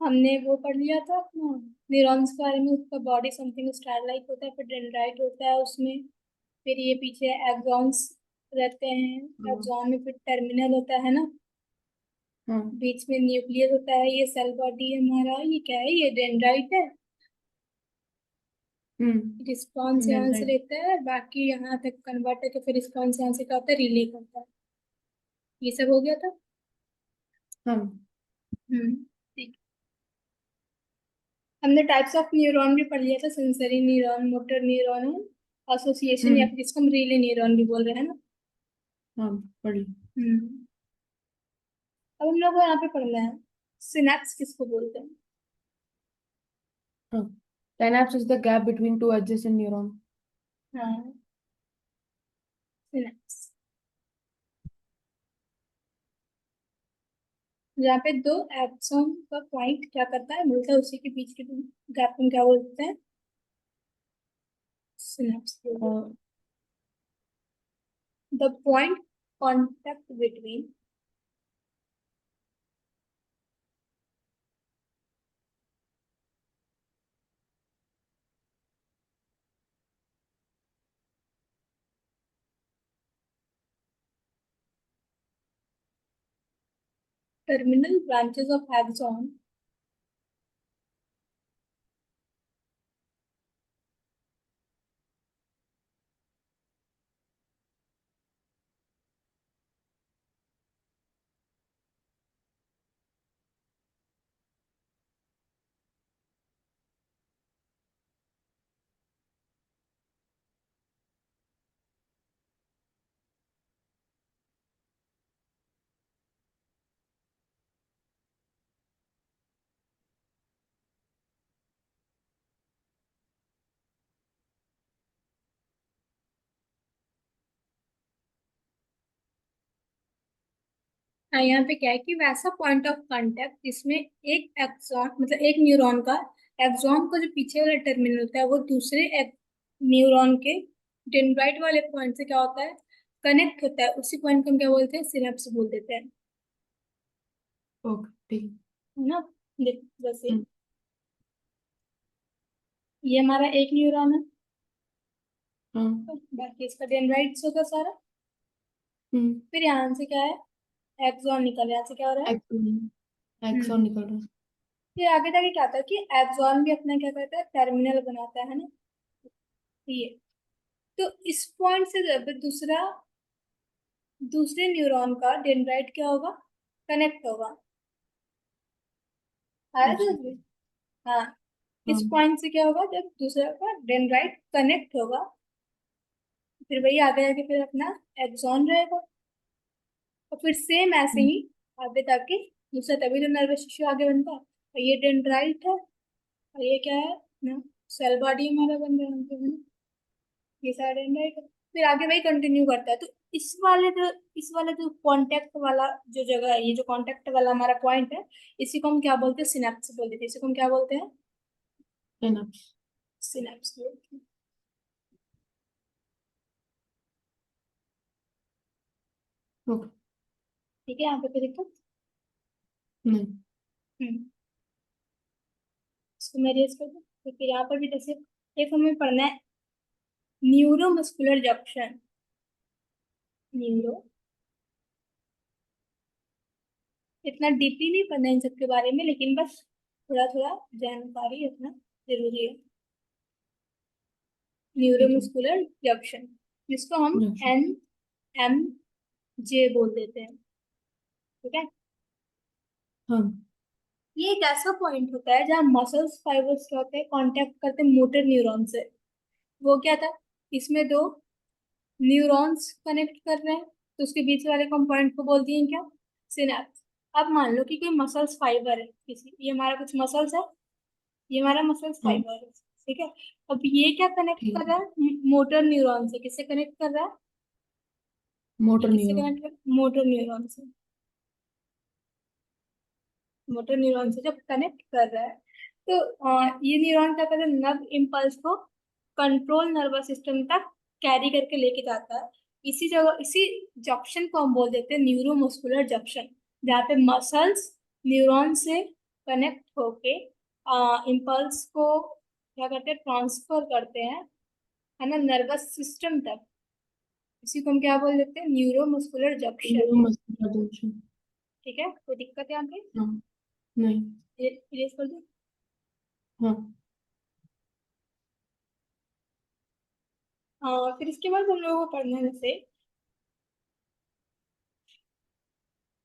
हमने वो पढ़ लिया था अपना न्यूरॉन्स के बारे में। उसका बॉडी समथिंग स्टार लाइक होता है, फिर डेंड्राइट होता है उसमें, फिर ये पीछे एक्सॉन्स रहते हैं। हाँ। एक्सॉन में फिर टर्मिनल होता है ना, हाँ। बीच में न्यूक्लियस होता है। ये सेल बॉडी है हमारा। ये क्या है? ये डेंड्राइट है। रिस्पॉन्स यहाँ से डेंड्राइट। लेता है, बाकी यहाँ तक कन्वर्ट है, तो फिर रिस्पॉन्स यहाँ से क्या होता है? रिले करता है। ये सब हो गया था। हाँ। ठीक। हमने टाइप्स ऑफ न्यूरॉन भी पढ़ लिया था, sensory neuron, motor neuron, association, या हम्म। फिर जिसको हम रिले न्यूरॉन भी बोल रहे हैं ना। हाँ, पढ़ी। हम्म। अब हम लोग को यहाँ पे पढ़ना है सिनेप्स किसको बोलते हैं। हाँ, synapse is the gap between two adjacent neuron. हाँ, सिनेप्स। जहाँ पे दो एक्सॉन का पॉइंट क्या करता है, मिलता है, उसी के बीच के गैप में क्या बोलते हैं? सिनेप्स बोलते हैं। और the point contact between terminal branches of axon यहाँ पे क्या है कि वैसा पॉइंट ऑफ कांटेक्ट जिसमें एक एक्सॉन, मतलब एक न्यूरॉन का एक्सॉन का जो पीछे वाला टर्मिनल होता है वो दूसरे न्यूरॉन के डेंड्राइट वाले पॉइंट से क्या होता है? कनेक्ट होता है। उसी पॉइंट को हम क्या बोलते हैं? सिनेप्स बोल देते हैं। ओके, ठीक। है ना? जैसे हम्म। ये हमारा एक न्यूरॉन है, हाँ। तो बाकी इसका डेंड्राइट्स होगा सारा। हम्म। फिर यहाँ से क्या है? एक्सॉन निकल रहा है। यहाँ से क्या हो रहा है? एक्सॉन। एक्सॉन हम्म। निकल रहा है। फिर आगे जाके क्या होता है कि एक्सॉन भी अपना क्या करता है? टर्मिनल बनाता है ना। ये तो इस पॉइंट से जब दूसरा दूसरे न्यूरॉन का डेंड्राइट क्या होगा? कनेक्ट होगा। आया अच्छा। समझ में? हाँ। इस हाँ। पॉइंट से क्या होगा? जब दूसरा का डेंड्राइट कनेक्ट होगा, फिर वही आगे जाके फिर अपना एक्सॉन रहेगा। और फिर सेम ऐसे हम्म। ही आगे जाके दूसरा, तभी तो नर्वस टिश्यू आगे बनता है। और ये डेंड्राइट है, और ये क्या है ना? सेल बॉडी हमारा बन रहा है ना? ये सारा डेंड्राइट है। फिर आगे वही कंटिन्यू करता है। तो इस वाले जो कांटेक्ट वाला जो जगह है, ये जो कांटेक्ट वाला हमारा पॉइंट है, इसी को हम क्या बोलते हैं? सिनेप्स बोल देते हैं। इसी को हम क्या बोलते हैं? सिनेप्स। सिनेप्स बोलते हैं। ओके। ठीक है, यहाँ पे कोई दिक्कत? नहीं। हम्म। इसको मैं रेस कर दूँ तो फिर यहाँ पर भी जैसे एक हमें पढ़ना है न्यूरोमस्कुलर जंक्शन। न्यूरो, इतना डीपली नहीं पढ़ना इन सब के बारे में, लेकिन बस थोड़ा थोड़ा जानकारी रखना जरूरी है। ठीक है। न्यूरोमस्कुलर जंक्शन, जिसको हम जंक्शन। एन एम जे बोल देते हैं। ठीक है। हाँ। ये एक ऐसा पॉइंट होता है जहाँ मसल्स फाइबर्स क्या होते हैं? कांटेक्ट करते हैं मोटर न्यूरॉन से। वो क्या था? इसमें दो न्यूरॉन्स कनेक्ट कर रहे हैं, तो उसके बीच वाले कंपाउंड को बोल दिए क्या? सिनेप्स। अब मान लो कि कोई मसल्स फाइबर है किसी, ये हमारा कुछ मसल्स है, ये हमारा मसल्स हाँ, फाइबर है। ठीक है। अब ये क्या कनेक्ट ठीक कर है। रहा है? मोटर न्यूरॉन से। किससे कनेक्ट कर रहा है? ये मोटर किससे न्यूरॉन। कनेक्ट कर? मोटर न्यूरॉन से। मोटर न्यूरॉन से जब कनेक्ट कर रहा है, तो ये न्यूरॉन क्या करता है? नर्व इम्पल्स को कंट्रोल नर्वस सिस्टम तक कैरी करके लेके जाता है। इसी जगह, इसी जंक्शन को हम बोल देते हैं न्यूरोमस्कुलर जंक्शन, जहाँ पे मसल्स न्यूरॉन से कनेक्ट होके इम्पल्स को क्या करते हैं, ट्रांसफर करते हैं, है ना, नर्वस सिस्टम तक। इसी को हम क्या बोल देते हैं, न्यूरोमस्कुलर जंक्शन। Neuromuscular junction. ठीक है, कोई दिक्कत है यहाँ पे? हाँ। नहीं। इरेज कर दो। हाँ। फिर इसके बाद हम लोगों को पढ़ना है जैसे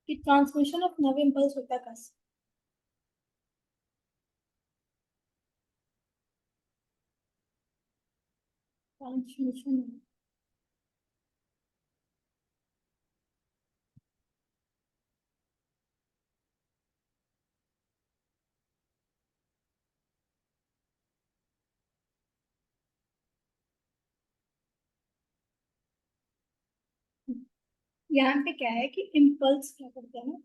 कि ट्रांसमिशन ऑफ नर्व इम्पल्स होता है कैसे। ट्रांसमिशन, यहाँ पे क्या है कि इम्पल्स क्या करते हैं ना,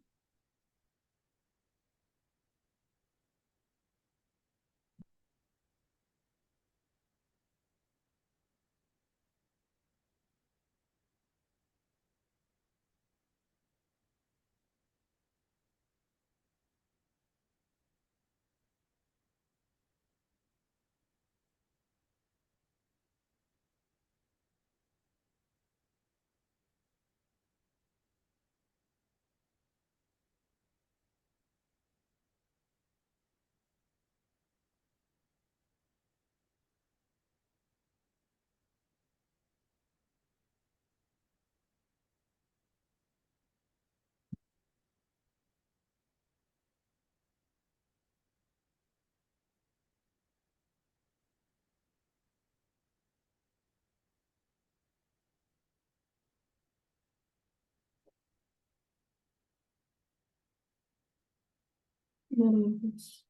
न्यूरोमस्कुलर।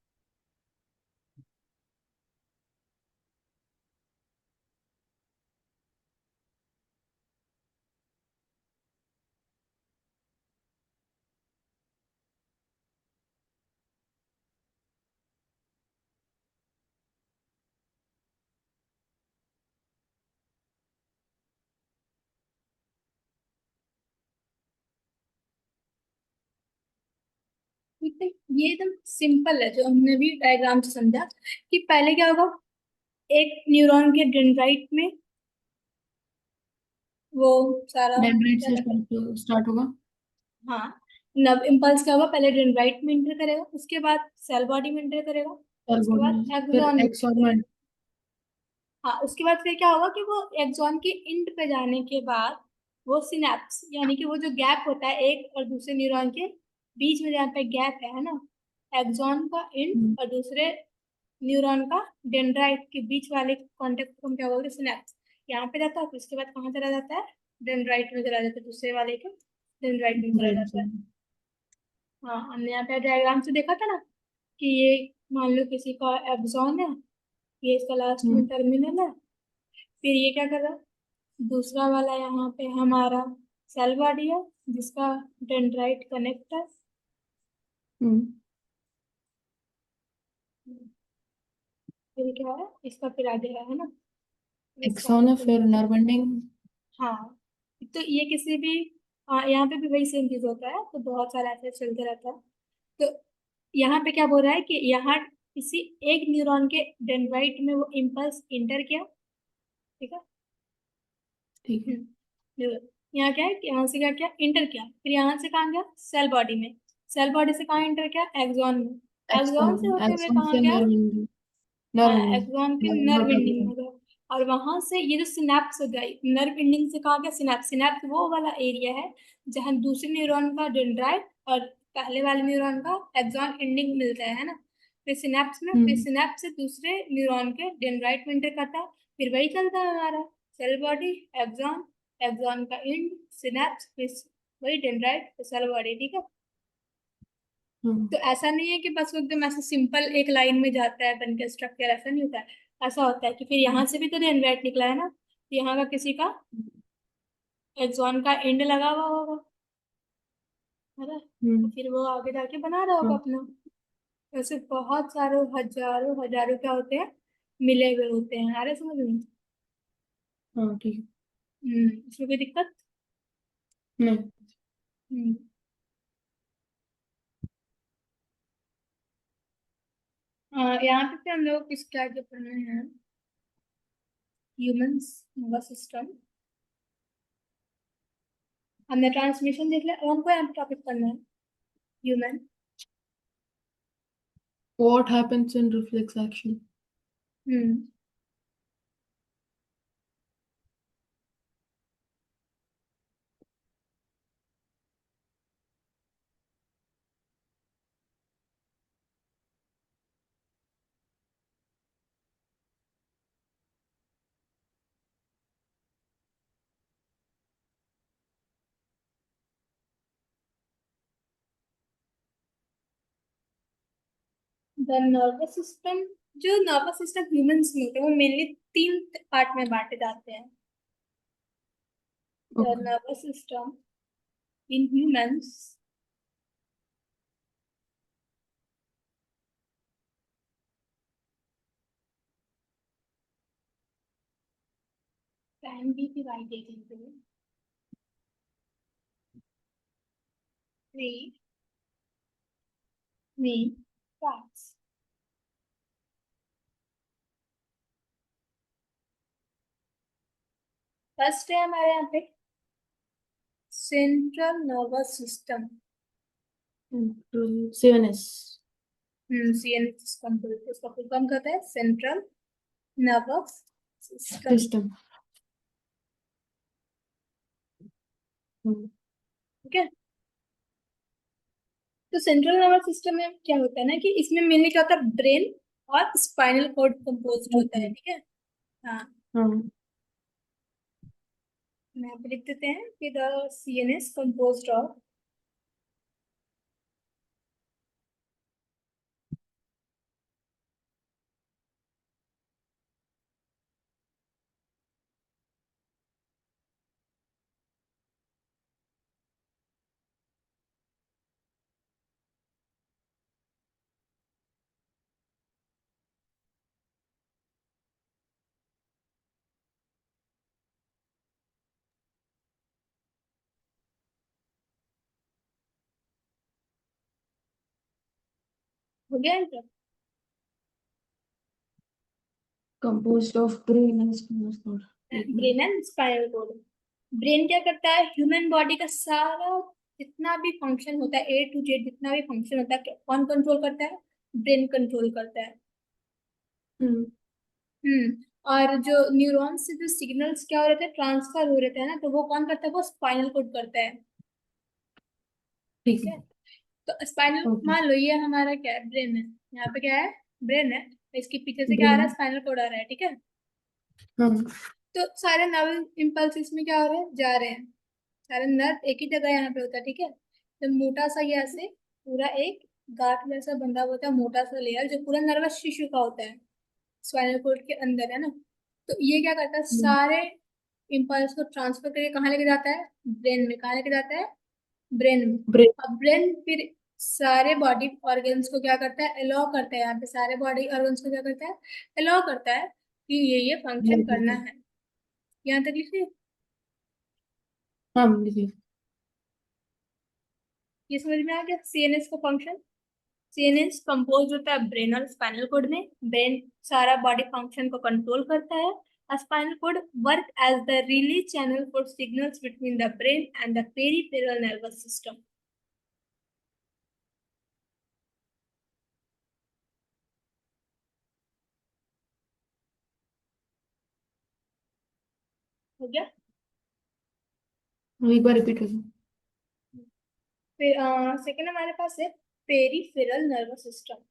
ठीक है, ये एकदम सिंपल है जो हमने भी डायग्राम से समझा कि पहले क्या होगा, एक न्यूरॉन के डेंड्राइट में वो सारा डेंड्राइट क्या से कहते हैं, स्टार्ट होगा। हाँ, नर्व इम्पल्स क्या होगा, पहले डेंड्राइट में इंटर करेगा, उसके बाद सेल बॉडी में इंटर करेगा, सेल उसके बॉडी बाद में फिर एक्सॉन में इंटर एक्सॉन में। करेगा। हाँ, उसके बाद फिर क्या होगा कि वो एक्सॉन के इंड पे जाने के बाद वो सिनेप्स, यानी कि वो जो गैप होता है एक और दूसरे न्यूरॉन के बीच में, जहाँ पे गैप है ना, एक्सॉन का इंड हम्म। और दूसरे न्यूरॉन का डेंड्राइट के बीच वाले कॉन्टेक्ट को हम क्या बोलते हैं, सिनेप्स। यहाँ पे जाता है, फिर उसके बाद कहाँ चला जाता है, डेंड्राइट में चला जाता है, दूसरे वाले के डेंड्राइट में चला ब्रेन जाता से। है। हाँ, हमने यहाँ पे डायग्राम से देखा था ना कि ये मान लो किसी का एक्सॉन है, ये इसका लास्ट में हम्म। टर्मिनल है, फिर ये क्या कर रहा है, दूसरा वाला यहाँ पे हमारा सेल बॉडी है जिसका डेंड्राइट कनेक्ट है। हम्म। फिर क्या है, इसका फिर आगे है ना, इसका एक्सॉन आगे है चल फिर जाता है। Nerve ending. हाँ, तो ये किसी भी, हाँ, यहाँ पे भी वही सेम चीज होता है, तो बहुत सारा ऐसे चलते रहता है। तो यहाँ पे क्या बोल रहा है कि यहाँ किसी एक न्यूरॉन के डेंड्राइट में वो इम्पल्स इंटर किया। ठीक है। ठीक है। देखो, यहाँ क्या है कि यहाँ से क्या किया, इंटर किया, फिर यहाँ से कहाँ गया, सेल बॉडी में, सेल बॉडी से कहाँ इंटर किया, एक्सॉन में, एक्सॉन से एक्सॉन होते हुए एक्सॉन कहाँ से गया, नर्व एंडिंग। हाँ, नर्व एंडिंग। एक्सॉन के nerve nerve motor ending neuron. में गया, और वहां से ये जो सिनेप्स हो गई, नर्व एंडिंग से कहाँ गया, सिनेप्स। सिनेप्स वो वाला एरिया है जहाँ दूसरे न्यूरॉन का डेंड्राइट और पहले वाले न्यूरॉन का एक्सॉन एंडिंग मिलता है ना। फिर सिनेप्स में, फिर हम्म। सिनेप्स से दूसरे न्यूरॉन के डेंड्राइट में इंटर करता है, फिर वही चलता है हमारा सेल बॉडी, एक्सॉन, एक्सॉन का एंड, सिनेप्स, फिर वही डेंड्राइट, फिर सेल बॉडी। ठीक है। हम्म। तो ऐसा नहीं है कि बस वो एकदम ऐसे सिंपल एक लाइन में जाता है बन के स्ट्रक्चर, ऐसा नहीं होता है। ऐसा होता है कि फिर यहाँ से भी तो डेंड्राइट निकला है ना, तो यहाँ का किसी का एक्सॉन का एंड लगा हुआ होगा, है ना, तो हम्म। फिर वो आगे जाके बना रहा होगा हाँ। अपना। वैसे बहुत सारे हजारों हजारों क्या होते हैं, मिले हुए होते हैं, आ रहे समझ में? हाँ ठीक है। इसमें कोई दिक्कत? नहीं। हम्म यहाँ पे हम लोग किसके आगे पढ़ना है? Humans nervous system. हमने ट्रांसमिशन देख लिया, अब हमको यहाँ पे टॉपिक पढ़ना है human. What happens in reflex action? Hmm the nervous system. जो नर्वस सिस्टम ह्यूमंस में होते हैं वो मेनली 3 पार्ट में बांटे जाते हैं। The Okay. Nervous system in humans can be divided into 3 main parts। First है हमारे यहाँ पे central nervous system. CNS. CNS system बोलते हैं, इसका फुल फॉर्म कहता है central nervous system. System. Hmm. ठीक है। तो सेंट्रल नर्वस सिस्टम में क्या होता है ना कि इसमें मेनली क्या होता है, ब्रेन और स्पाइनल कॉर्ड कंपोज होता है। Okay. ठीक है। हाँ, हाँ, यहाँ पे लिख देते हैं कि द सीएनएस कंपोज्ड ऑफ हो गया इनका composed of brain and spinal cord. एक brain minute. And spinal cord. Brain क्या करता है, ह्यूमन बॉडी का सारा जितना भी फंक्शन होता है, A to Z जितना भी फंक्शन होता है कौन कंट्रोल करता है? ब्रेन कंट्रोल करता है। हम्म. और जो न्यूरॉन्स से जो सिग्नल्स क्या हो रहे थे, ट्रांसफर हो रहे थे ना, तो वो कौन करता है? वो स्पाइनल कोड करता है। ठीक ठीक है. है। तो स्पाइनल, Okay. मान लो ये हमारा क्या है, ब्रेन है। यहाँ पे क्या है? ब्रेन है। इसके पीछे से क्या आ रहा है? Brain. स्पाइनल कोड आ रहा है। ठीक है। हाँ. तो सारे नर्व इम्पल्स इसमें क्या हो रहे हैं, जा रहे हैं। सारे नर्व एक ही जगह यहाँ पे होता है। ठीक है। तो मोटा सा ये ऐसे पूरा एक गांठ जैसा बंधा हुआ होता है, मोटा सा लेयर जो पूरा नर्वस टिश्यू का होता है, स्पाइनल कोड के अंदर है ना। तो ये क्या करता है, हम्म. सारे इम्पल्स को ट्रांसफर करके कहाँ लेके जाता है? ब्रेन में। कहाँ लेके जाता है? ब्रेन में। Brain. अब ब्रेन फिर सारे बॉडी ऑर्गन्स को क्या करता है? अलाउ करता है। यहाँ पे सारे बॉडी ऑर्गन्स को क्या करता है? अलाउ करता है कि ये फंक्शन करना है। यहाँ तक लिखिए। हाँ, लिखिए. ये समझ में आ गया सीएनएस का फंक्शन। सीएनएस कंपोज होता है ब्रेन और स्पाइनल कोड में। ब्रेन सारा बॉडी फंक्शन को कंट्रोल करता है। Spinal cord work as the relay channel for signals between the brain and the peripheral nervous system. हो गया। एक बार रिपीट करो. फिर सेकेंड हमारे पास है पेरिफेरल नर्वस सिस्टम।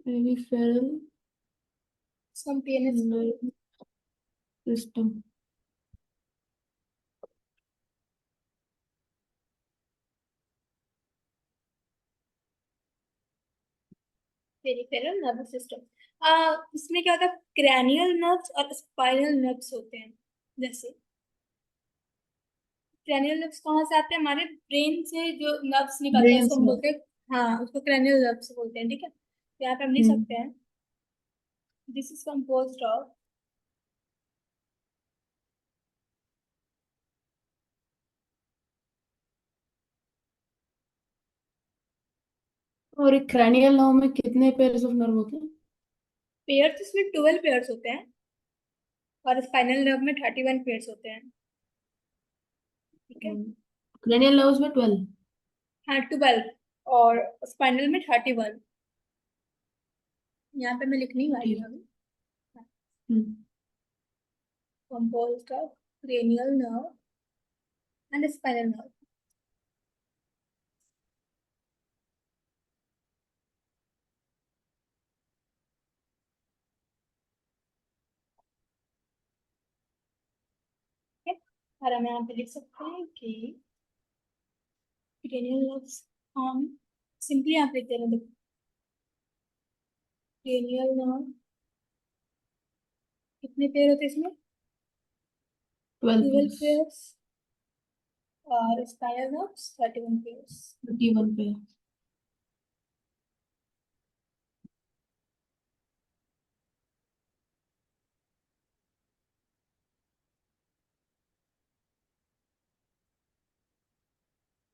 Peripheral सम PNS. nerve system. Peripheral nervous system, इसमें क्या होता है, क्रैनियल नर्व्स और स्पाइनल नर्व्स होते हैं। जैसे क्रैनियल नर्व्स कहाँ से आते हैं? हमारे ब्रेन से जो नर्व्स निकलते हैं Brain उसको हम से. बोलते हैं, हाँ उसको क्रैनियल नर्व्स बोलते हैं। ठीक है। तो यहाँ पे हम लिख हम्म. सकते हैं दिस इज कंपोज्ड ऑफ और एक cranial nerve में कितने pairs of nerve होते हैं? पेयर्स इसमें 12 पेयर्स होते हैं और स्पाइनल नर्व में 31 पेयर्स होते हैं। ठीक है। Cranial nerves में 12। हाँ 12 और स्पाइनल में 31। यहाँ पे मैं लिख नहीं वाली ठीक। हूँ अभी। हम्म। Composed of cranial nerve and spinal nerve. और हम यहाँ पे लिख सकते हैं कि क्रेनियल नर्व्स हम सिंपली यहाँ पे लिख दे रहे हैं। क्रेनियल नर्व कितने पेयर होते हैं इसमें? 12 12 pairs। पेयर्स और spinal nerves 31 pairs. 31 pair।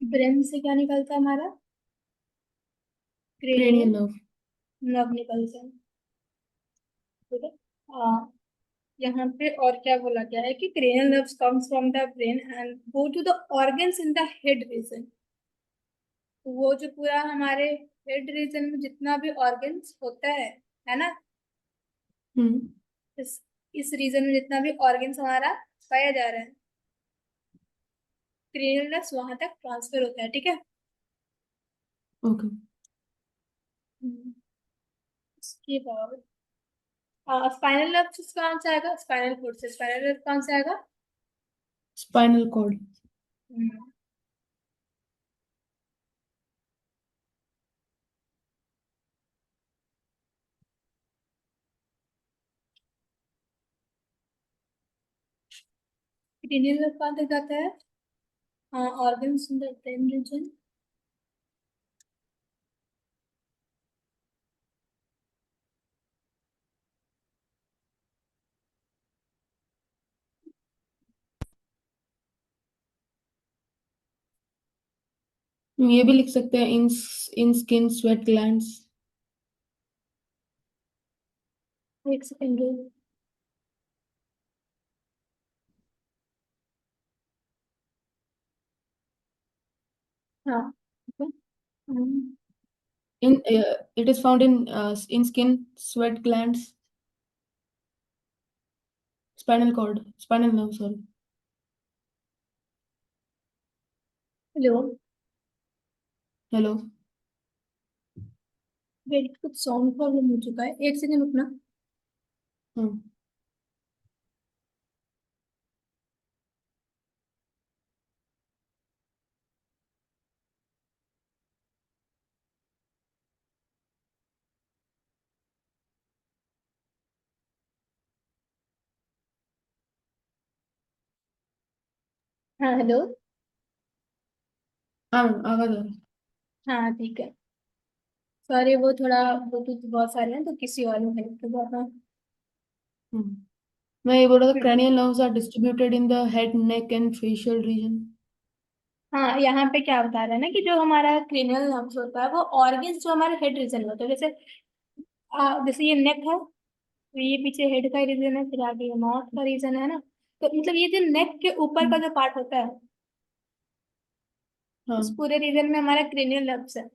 Brain से क्या निकलता है हमारा? Cranial cranial nerve। नर्व निकलता है। ठीक है। यहाँ पे और क्या बोला गया है कि cranial nerves comes from the brain and go to the organs in the head region। वो जो पूरा हमारे हेड रीजन में जितना भी ऑर्गन्स होता है ना, हम्म। इस इस रीजन में जितना भी ऑर्गन्स हमारा पाया जा रहा है, क्रेनियल नर्व्स वहां तक ट्रांसफर होता है। ठीक है। ओके। उसके बाद स्पाइनल नर्व कौन सा आएगा? स्पाइनल कोड से स्पाइनल नर्व कौन सा आएगा? Spinal cord। क्रेनियल नर्व कहाँ तक जाता है? Organs in the brain region. ये भी लिख सकते हैं in skin sweat glands। एक सेकेंड। हाँ ठीक है। It is found in skin sweat glands। Spinal nerve, sorry। Hello. Hello. Wait, कुछ साउंड प्रॉब्लम हो चुका है, एक सेकेंड रुकना। हाँ। हाँ हेलो। हाँ, आवाज आ रहा है। हाँ ठीक है। सॉरी, वो थोड़ा ब्लूटूथ बहुत सारे हैं तो किसी और में कनेक्ट कर जाता। हम्म। मैं ये बोल रहा था हम्म। cranial nerves are distributed in the head, neck and facial region। हाँ यहाँ पे क्या बता रहा है ना कि जो हमारा क्रेनियल नर्व्स होता है वो ऑर्गन्स जो हमारे हेड रीजन में होता है। जैसे ये नेक है तो ये पीछे हेड का रीजन है, फिर आगे ये माउथ का रीजन है ना। तो मतलब ये जो नेक के ऊपर का हम्म। जो पार्ट होता है हाँ। उस पूरे रीजन में हमारा क्रेनियल नर्व्स है।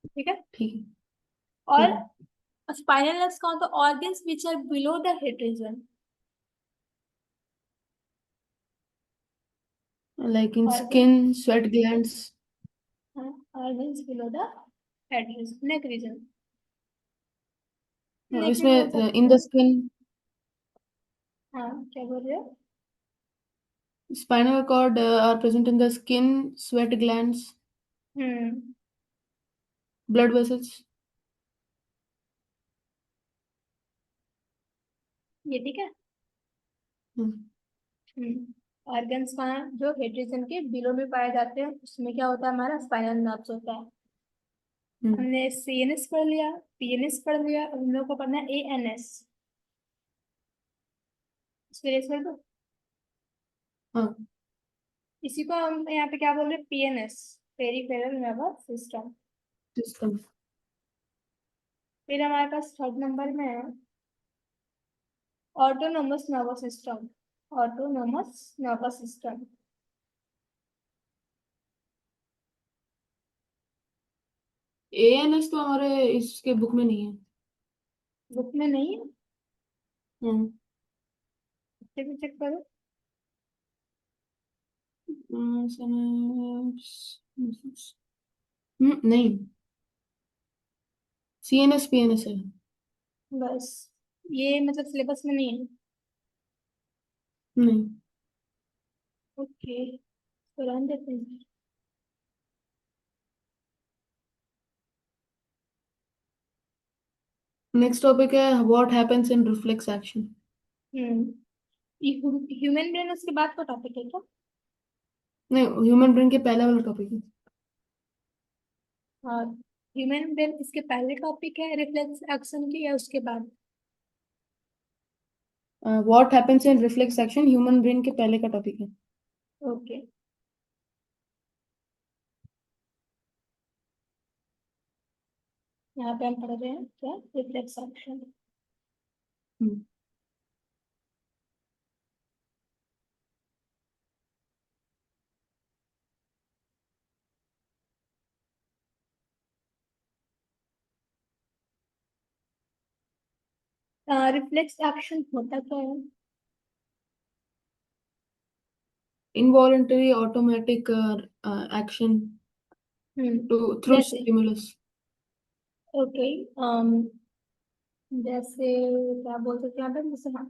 ठीक है। ठीक है। ठीक और स्पाइनल नर्व्स कौन? तो organs which are below the head region. है like in organ skin sweat glands। Organs below the head region, neck region. हाँ, नेक भी बोल इसमें सकते in the हैं। skin हाँ क्या बोल रहे हो? spinal cord are present in the skin sweat glands hmm. blood vessels। ये ठीक है। हम्म। ऑर्गन्स कहाँ जो हेड रीजन के बिलो में पाए जाते हैं उसमें क्या होता है? हमारा स्पाइनल नर्व्स होता है। हम्म। हमने सीएनएस पढ़ लिया, पीएनएस पढ़ लिया, अब हम लोग को पढ़ना है एएनएस। इसको रेस कर दो। हाँ। इसी को हम यहाँ पे क्या बोल रहे हैं? PNS, peripheral nervous system. System. फिर हमारे पास थर्ड नंबर में है autonomous nervous system. Autonomous nervous system. ANS तो हमारे इसके बुक में नहीं है। बुक में नहीं है, हम्म। चेक करो। नहीं। सीएनएस पीएनएस है। बस ये मतलब सिलेबस में नहीं है। नहीं। ओके, तो रहने देते हैं। नेक्स्ट टॉपिक है what happens in reflex action. Human brain उसके बाद का टॉपिक है क्या? नहीं, ह्यूमन ब्रेन के पहले वाला टॉपिक है। और ह्यूमन ब्रेन इसके पहले टॉपिक है रिफ्लेक्स एक्शन की या उसके बाद? What happens in reflex action human brain के पहले का टॉपिक है। ओके, यहाँ पे हम पढ़ रहे हैं क्या, रिफ्लेक्स एक्शन। रिफ्लेक्स एक्शन होता क्या है? Involuntary automatic action to through जैसे, स्टिमुलस। ओके, जैसे क्या बोल सकते हैं यहाँ पे, जैसे हाँ।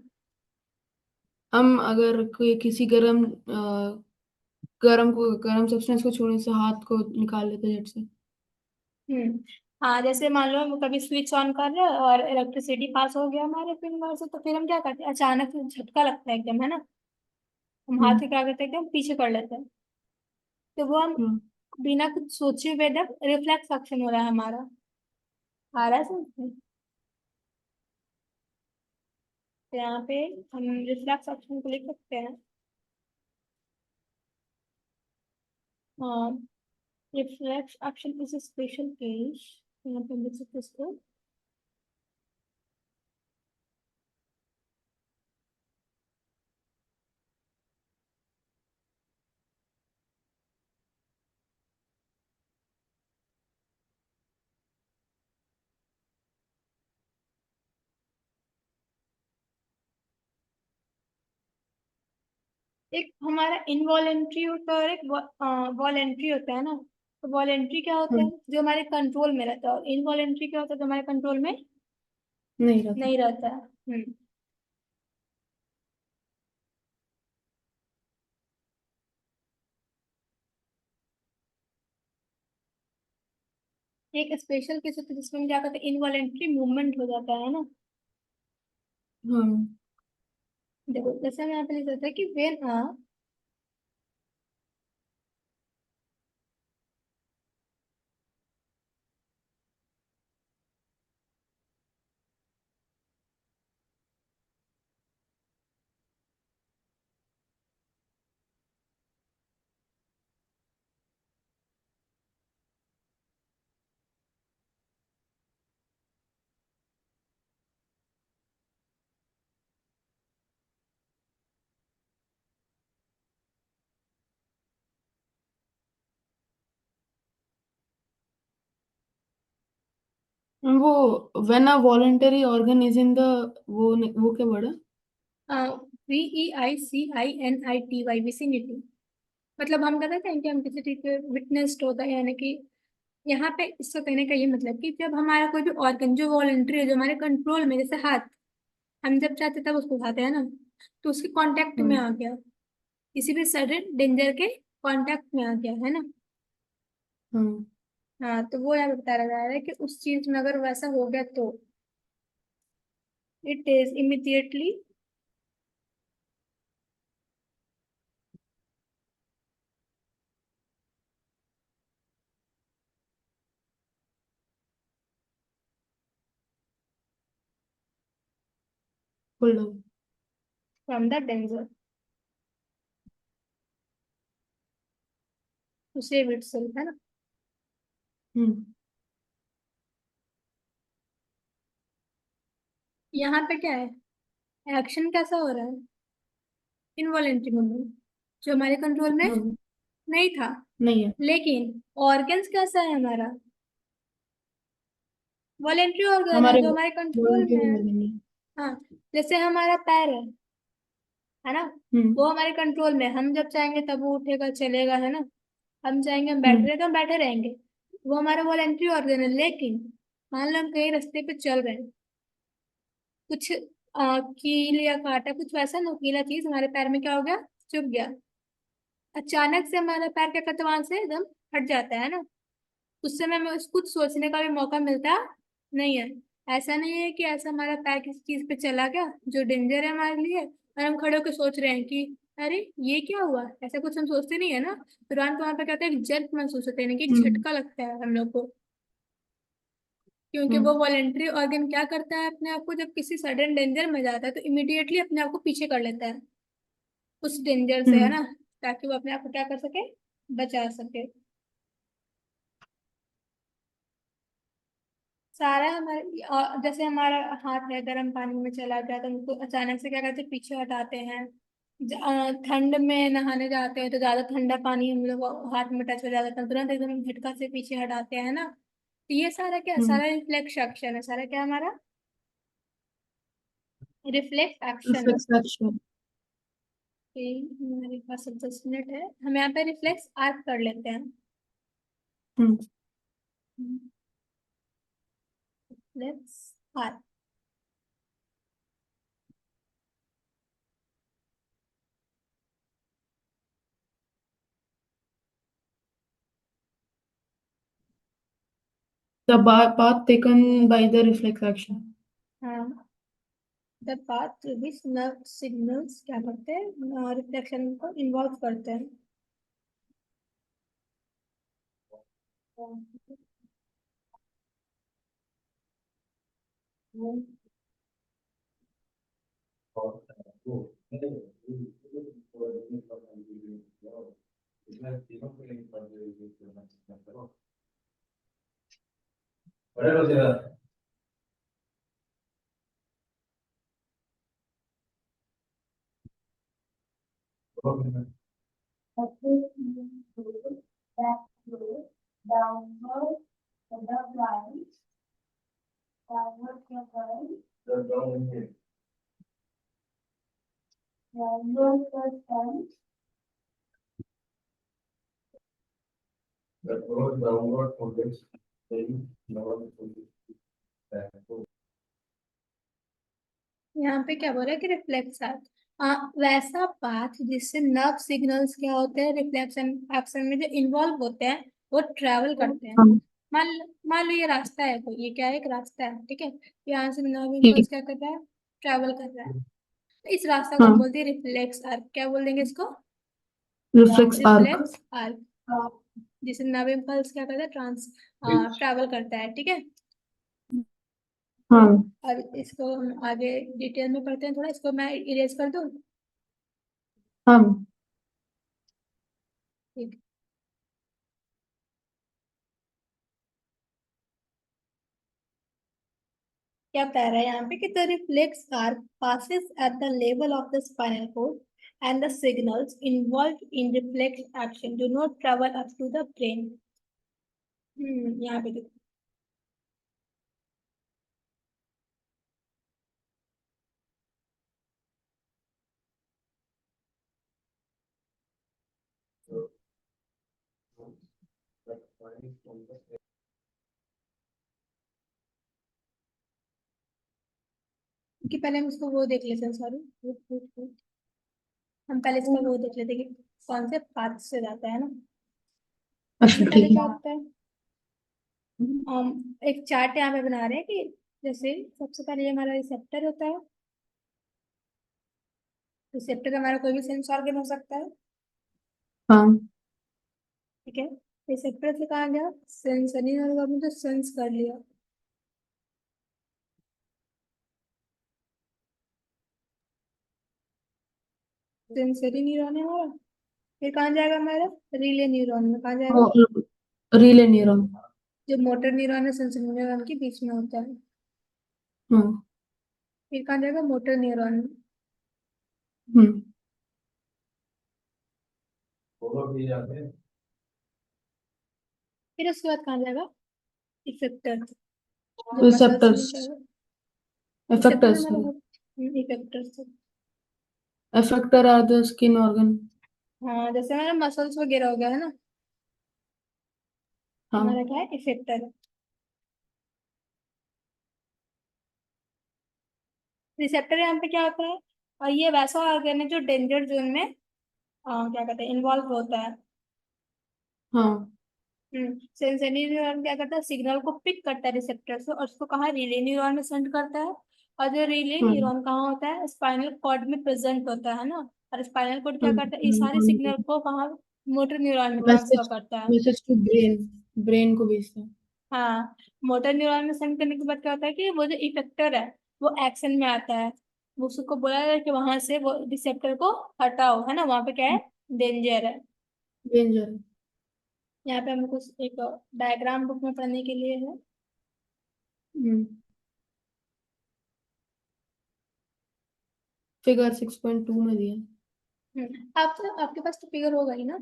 हम अगर कोई किसी गरम सब्सटेंस को छूने से हाथ को निकाल लेते हैं झट से। हम्म, हाँ जैसे मान लो हम कभी स्विच ऑन कर रहे हैं और इलेक्ट्रिसिटी पास हो गया हमारे फिंगर से, तो फिर हम क्या करते हैं, अचानक से झटका लगता है एकदम, है ना। हम हाथ हम्म। से क्या करते हैं, एकदम पीछे कर लेते हैं। तो वो हम हम्म। बिना कुछ सोचे हुए एकदम रिफ्लेक्स एक्शन हो रहा है हमारा। आ रहा है समझ में? तो यहाँ पे हम रिफ्लेक्स एक्शन को लिख सकते हैं। Reflex action is a special case, यहाँ पे हम लिख सकते हैं इसको। एक हमारा इनवॉलेंट्री होता है और एक वॉलेंट्री होता है ना। तो वॉलेंट्री क्या होता है, हम्म। जो हमारे कंट्रोल में रहता है, और इनवॉलेंट्री क्या होता है, जो हमारे कंट्रोल में नहीं रहता। नहीं रहता है। एक स्पेशल केस होता है जिसमें हम क्या करते हैं, इनवॉलेंट्री मूवमेंट हो जाता है ना। हाँ। देखो जैसे हम यहाँ पे लिख सकते हैं कि वेन वो when a voluntary organ is in the वो क्या वर्ड है? VEICINITY vicinity. मतलब हम कहते हैं कि हम किसी चीज पे विटनेस्ड होता है, यानी कि यहाँ पे इसको कहने का ये मतलब कि जब हमारा कोई भी ऑर्गन जो वॉलंटरी है, जो हमारे कंट्रोल में, जैसे हाथ, हम जब चाहते तब उसको उठाते हैं ना, तो उसके कांटेक्ट में हम्म। आ गया, किसी भी सडन डेंजर के कांटेक्ट में आ गया, है ना। हम्म। हाँ, तो वो यहाँ पे बताया जा रहा है कि उस चीज में अगर वैसा हो गया तो it is immediately pull down. From the danger. to save itself, है ना। हम्म यहाँ पे क्या है, एक्शन कैसा हो रहा है, इनवॉलेंट्री मूवमेंट, जो हमारे कंट्रोल में हम्म नहीं था। नहीं है। लेकिन ऑर्गन्स कैसा है हमारा, वॉलेंट्री ऑर्गन है हमारे जो हमारे कंट्रोल वॉलंटियर में है। नहीं है। हाँ, जैसे हमारा पैर है ना, हम्म वो हमारे कंट्रोल में है। हम जब चाहेंगे तब वो उठेगा चलेगा, है ना। हम चाहेंगे हम बैठे हम्म रहे तो हम बैठे रहेंगे, वो हमारा वॉलेंट्री ऑर्गन है। लेकिन मान लो हम कहीं रास्ते पे चल रहे हैं, कुछ कील या कांटा, कुछ वैसा नुकीला चीज हमारे पैर में क्या हो गया, चुभ गया। अचानक से हमारा पैर क्या करता है, वहां से एकदम हट जाता है ना। उस समय में उसको कुछ सोचने का भी मौका मिलता नहीं है। ऐसा नहीं है कि ऐसा हमारा पैर किसी चीज पे चला गया जो डेंजर है हमारे लिए, और हम खड़े होकर सोच रहे हैं कि अरे ये क्या हुआ, ऐसा कुछ हम सोचते नहीं है ना। तुरंत वहां पे कहते हैं जर्क महसूस होता है, यानी कि हम्म झटका लगता है हम लोग को। क्योंकि वो हम्म वॉलेंट्री ऑर्गन क्या करता है, अपने आप को जब किसी सडन डेंजर में जाता है तो इमिडिएटली अपने आप को पीछे कर लेता है उस डेंजर से, है हम्म ना, ताकि वो अपने आप को क्या कर सके, बचा सके। सारा हमारे जैसे हमारा हाथ है गर्म पानी में चला गया तो उनको अचानक से क्या करते हैं, पीछे हटाते हैं। ठंड में नहाने जाते हैं तो ज्यादा ठंडा पानी हम लोग हाथ में टच हो जाता है तो तुरंत एकदम झटका से पीछे हटाते हैं ना। तो ये सारा क्या, हम्म सारा रिफ्लेक्स एक्शन है, सारा क्या हमारा रिफ्लेक्स एक्शन है। Reflex action. हमारे पास अब 10 मिनट है, हम यहाँ पे रिफ्लेक्स आर्क कर लेते हैं। हम्म reflex arc. The path taken by the reflex action. हाँ, the path through which nerve signals क्या करते हैं, रिफ्लेक्शन को इन्वॉल्व करते हैं। यहाँ पे क्या बोल रहा है कि रिफ्लेक्स आर्क, वैसा पाथ जिससे नर्व सिग्नल्स क्या होते हैं, रिफ्लेक्शन एक्शन में जो इन्वॉल्व होते हैं वो ट्रैवल करते हैं। हाँ मान मान लो ये रास्ता है, कोई ये क्या है, एक रास्ता है, ठीक है। यहाँ से नर्व ठीक इम्पल्स क्या कर रहा है, ट्रैवल कर रहा है। तो इस रास्ता को हाँ हम बोलते हैं रिफ्लेक्स आर्क। क्या बोल देंगे इसको, रिफ्लेक्स आर्क। रिफ्लेक्स आर्क, जिससे नर्व इम्पल्स क्या करता है, ट्रैवल करता है, ठीक है। हाँ और इसको हम आगे डिटेल में पढ़ते हैं थोड़ा, इसको मैं इरेज कर दूँ। हाँ ठीक। क्या कह रहा है यहाँ पे कि the reflex arc passes at the level of the spinal cord and the signals involved in reflex action do not travel up to the brain। यहाँ पे देखो, कि पहले हम इसको वो देख लेते हैं, सॉरी, हम पहले इसका वो देख लेते हैं कि कौन से पाथ से जाता है ना। अच्छा सबसे पहले ठीक क्या है। होता है, हम एक चार्ट यहाँ पे बना रहे हैं कि जैसे सबसे पहले ये हमारा रिसेप्टर होता है। रिसेप्टर हमारा कोई भी सेंस ऑर्गन हो सकता है, हाँ ठीक है। रिसेप्टर से कहा गया सेंसरी ऑर्गन, तो सेंस कर लिया। सेंसरी न्यूरॉन है हमारा, फिर कहाँ जाएगा हमारा, रिले न्यूरॉन में, कहाँ जाएगा, रिले न्यूरॉन। जो मोटर न्यूरॉन है सेंसरी न्यूरॉन के बीच में होता है। हम्म। फिर कहाँ जाएगा, मोटर न्यूरॉन में। हम्म। फिर उसके बाद कहाँ जाएगा, इफेक्टर, जो मसल्स में रिसेप्टर्स। जाएगा। रिसेप्टर effectors हमारा, इफेक्टर से। effector are the skin organ। हाँ, जैसे हमारा मसल्स वगैरह हो गया है ना, हमारा हाँ। क्या है, इफेक्टर है। रिसेप्टर यहाँ पे क्या होता है, और ये वैसा ऑर्गन है जो डेंजर जोन में क्या कहते हैं, इन्वॉल्व होता है। हाँ। सेंसरी न्यूरॉन क्या करता है, सिग्नल को पिक करता है रिसेप्टर से, और उसको कहाँ, रिले न्यूरॉन में सेंड करता है। और जो रिले हम्म। न्यूरॉन कहाँ होता है, स्पाइनल कॉर्ड में प्रेजेंट होता है ना। और स्पाइनल कॉर्ड क्या करता है, ये सारे सिग्नल को कहाँ, मोटर न्यूरॉन में ट्रांसफर मैसेज करता है। मैसेज टू ब्रेन, ब्रेन को भेजता है। हाँ, मोटर न्यूरॉन में सेंड करने के बाद क्या होता है कि वो जो इफेक्टर है वो एक्शन में आता है। वो उसको बोला जाए कि वहां से वो रिसेप्टर को हटाओ, है ना, वहां पे क्या है, डेंजर है। डेंजर। यहाँ पे हमको एक डायग्राम बुक में पढ़ने के लिए है। हम्म। फिगर 6.2 में दिया। आप आपके पास तो फिगर होगा ही ना।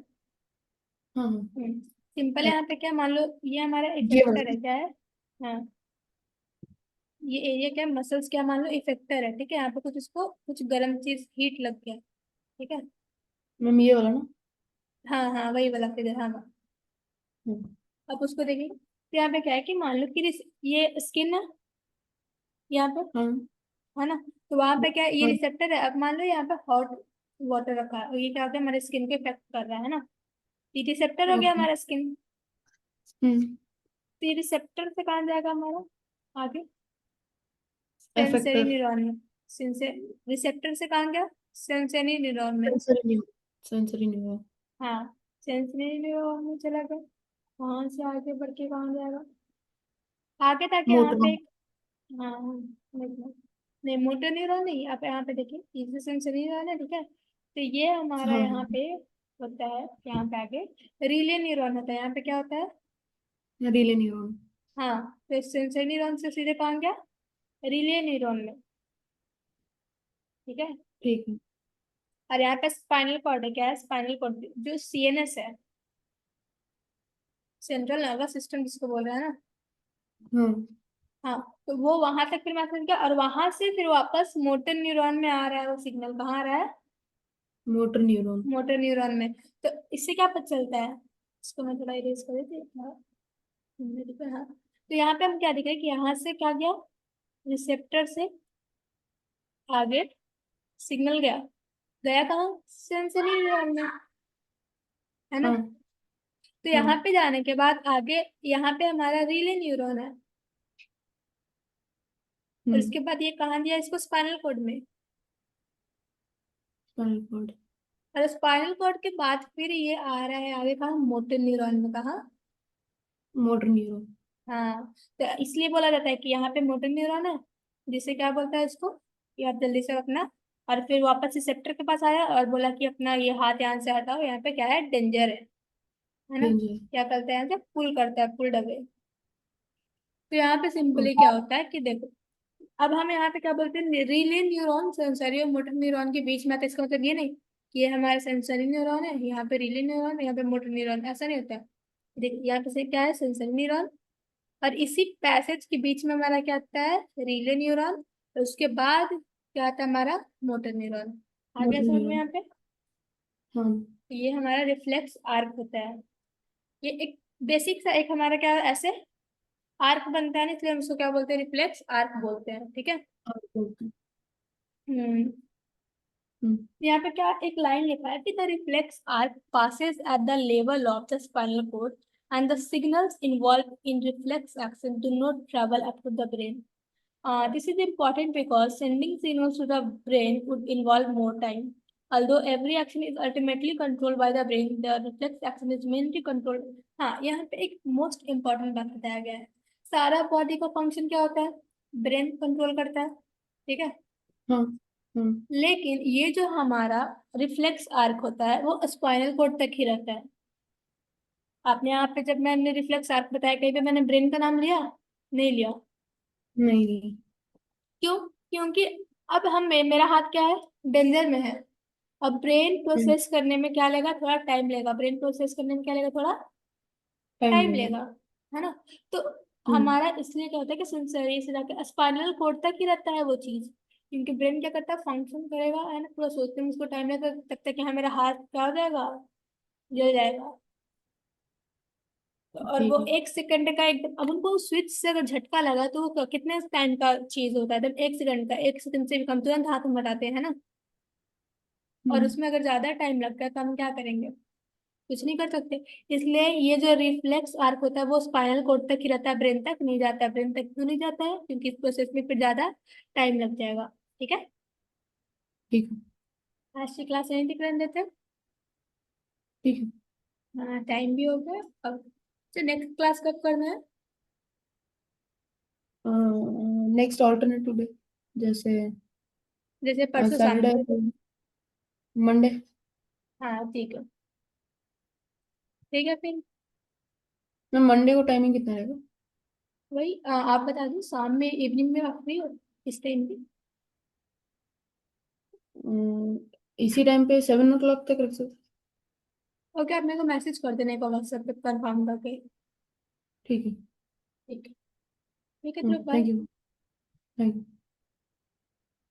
हाँ हाँ। सिंपल है, यहाँ पे क्या, मान लो ये हमारा ये इफेक्टर वाला। है, क्या है, हाँ, ये एरिया क्या है, मसल्स क्या, मान लो इफेक्टर है, ठीक है, यहाँ पे कुछ इसको कुछ गर्म चीज हीट लग गया, ठीक है। मैम ये वाला ना। हाँ हाँ, वही वाला फिगर, हाँ हाँ। हम्म। अब उसको देखिए, तो यहाँ पे क्या है कि मान लो कि ये स्किन है यहाँ पे, हाँ है ना। तो वहां पे क्या है, ये हाँ। रिसेप्टर है। अब मान लो यहाँ पे हॉट वाटर रखा है, और ये क्या होता है, हमारे स्किन को इफेक्ट कर रहा है ना। ये रिसेप्टर हो गया ओके। हमारा स्किन। हम्म। तो ये रिसेप्टर से कहाँ जाएगा हमारा, आगे सेंसरी एफेक्टर। न्यूरॉन में। सेंसर रिसेप्टर से कहाँ गया, सेंसरी न्यूरॉन में। Sensory neuron. Sensory neuron. हाँ, सेंसरी न्यूरॉन में चला गया। वहां से आगे बढ़ के कहाँ जाएगा, आगे ताकि यहाँ मोटर। पे हाँ हाँ, मतलब नहीं, मोटर न्यूरॉन नहीं, आप यहाँ पे देखिए, ये सेंसरी न्यूरॉन है, ठीक है। तो ये हमारा हाँ यहाँ पे होता है, यहाँ पे आगे रिले न्यूरॉन होता है। यहाँ पे क्या होता है, रिले न्यूरॉन। हाँ, तो सेंसरी न्यूरॉन से सीधे कहाँ गया, रिले न्यूरॉन में, ठीक है। ठीक है। और यहाँ पे स्पाइनल कॉर्ड है, क्या है, स्पाइनल कॉर्ड जो सीएनएस है, सेंट्रल नर्वस सिस्टम जिसको बोल रहे हैं ना। हाँ। हाँ, तो वो वहां तक फिर मैसेज गया, और वहां से फिर वापस मोटर न्यूरॉन में आ रहा है, वो सिग्नल कहाँ आ रहा है, मोटर न्यूरॉन। मोटर न्यूरॉन में। तो इससे क्या पता चलता है, इसको मैं थोड़ा इरेज कर देती हूँ। हाँ, मेरे पे, हाँ। तो यहाँ पे हम क्या दिख रहे हैं कि यहाँ से क्या गया, रिसेप्टर से आगे सिग्नल गया, गया कहाँ, सेंसरी न्यूरॉन में, है ना। हाँ तो हाँ। यहाँ पे जाने के बाद आगे यहाँ पे हमारा रिले न्यूरॉन है। और हम्म। उसके बाद ये कहाँ दिया इसको, स्पाइनल कॉर्ड में। Spinal cord. और स्पाइनल कॉर्ड के बाद फिर ये आ रहा है आगे कहाँ, मोटर न्यूरॉन में, कहाँ। Motor neuron. हाँ, तो इसलिए बोला जाता है कि यहाँ पे मोटर न्यूरॉन है, जिसे क्या बोलता है इसको, कि आप जल्दी से अपना, और फिर वापस रिसेप्टर के पास आया और बोला कि अपना ये हाथ यहाँ से हटाओ, यहाँ पे क्या है, डेंजर है ना। डेंजर। क्या करते हैं, यहाँ से पुल करता है, पुल डवे। तो यहाँ पे सिंपली क्या होता है कि देखो, अब हम यहाँ पे क्या बोलते हैं, रिले न्यूरॉन सेंसरी और मोटर न्यूरॉन के बीच में आता है। इसका मतलब ये नहीं कि ये हमारा सेंसरी न्यूरॉन है, यहाँ पे रिले न्यूरॉन है, यहाँ पे मोटर न्यूरॉन, ऐसा नहीं होता है। देखिए यहाँ पे से क्या है, सेंसरी न्यूरॉन, और इसी पैसेज के बीच में हमारा क्या आता है, रिले न्यूरॉन, और उसके बाद क्या आता है हमारा, मोटर न्यूरॉन। आ गया मोटर समझ में न्यूरॉन। यहाँ पे। हाँ। तो ये हमारा रिफ्लेक्स आर्क होता है। ये एक बेसिक सा एक हमारा क्या है, ऐसे आर्क बनता है ना, इसलिए हम उसको क्या बोलते हैं, रिफ्लेक्स आर्क बोलते हैं, ठीक है। और बोलते हैं। हम्म। हम्म। यहाँ पे क्या एक लाइन लिखा है कि the reflex arc passes at the level of the spinal cord and the signals involved in reflex action do not travel up to the brain. This is important because sending signals to the brain would involve more time. Although every action is ultimately controlled by the brain, the reflex action is mainly controlled. हाँ, यहाँ पे एक most important बात बताया गया है। सारा body का फंक्शन क्या होता है, ब्रेन कंट्रोल करता है, ठीक है। हाँ लेकिन ये जो हमारा रिफ्लेक्स आर्क होता है वो स्पाइनल कॉर्ड तक ही रहता है। आपने यहाँ पे जब मैंने रिफ्लेक्स आर्क बताया कहीं पे मैंने ब्रेन का नाम लिया? नहीं लिया। नहीं नहीं। क्यों? क्योंकि अब मेरा हाथ क्या है, डेंजर में है। अब ब्रेन हम्म। प्रोसेस करने में क्या लेगा, थोड़ा टाइम लेगा। ब्रेन प्रोसेस करने में क्या लेगा, थोड़ा टाइम टाइम लगेगा। लेगा, है ना? तो हम्म। हमारा इसलिए क्या होता है कि सेंसरी से जाके स्पाइनल कोड तक ही रहता है वो चीज। क्योंकि ब्रेन क्या करता है, फंक्शन करेगा, है ना, पूरा सोचने में उसको टाइम लगेगा, तब तक कि हाँ मेरा हाथ क्या हो जाएगा, जल जाएगा। और वो ठीक है। 1 सेकंड का एकदम, अब उनको स्विच से अगर झटका लगा तो वो कितने टाइम का चीज होता है, एकदम 1 सेकंड का, 1 सेकंड से भी कम, तुरंत हाथ में बताते हैं, है ना? और हम्म। उसमें अगर ज्यादा टाइम लगता है तो हम क्या करेंगे, कुछ नहीं कर सकते। इसलिए ये जो रिफ्लेक्स आर्क होता है वो स्पाइनल कोड तक ही रहता है, ब्रेन तक नहीं जाता है। ब्रेन तक क्यों नहीं जाता है? क्योंकि इस प्रोसेस में फिर ज्यादा टाइम लग जाएगा। ठीक है। ठीक है। आज की क्लास यहीं तक रहने देते हैं। ठीक है। हाँ, टाइम भी हो गया अब। तो नेक्स्ट क्लास कब करना है? नेक्स्ट ऑल्टरनेटिव डे, जैसे जैसे परसों शाम सैटरडे, को। मंडे। हाँ ठीक है। ठीक है फिर। मैं मंडे को टाइमिंग कितना रहेगा? वही आप बता दो, शाम में, इवनिंग में आप फ्री हो इस टाइम पे? इसी टाइम पे 7 o'clock तक रख सकते? ओके, आप मेरे को मैसेज कर देने का व्हाट्सएप पे कंफर्म करके। ठीक है। ठीक है। ठीक है, चलो bye. Thank you. Thank you.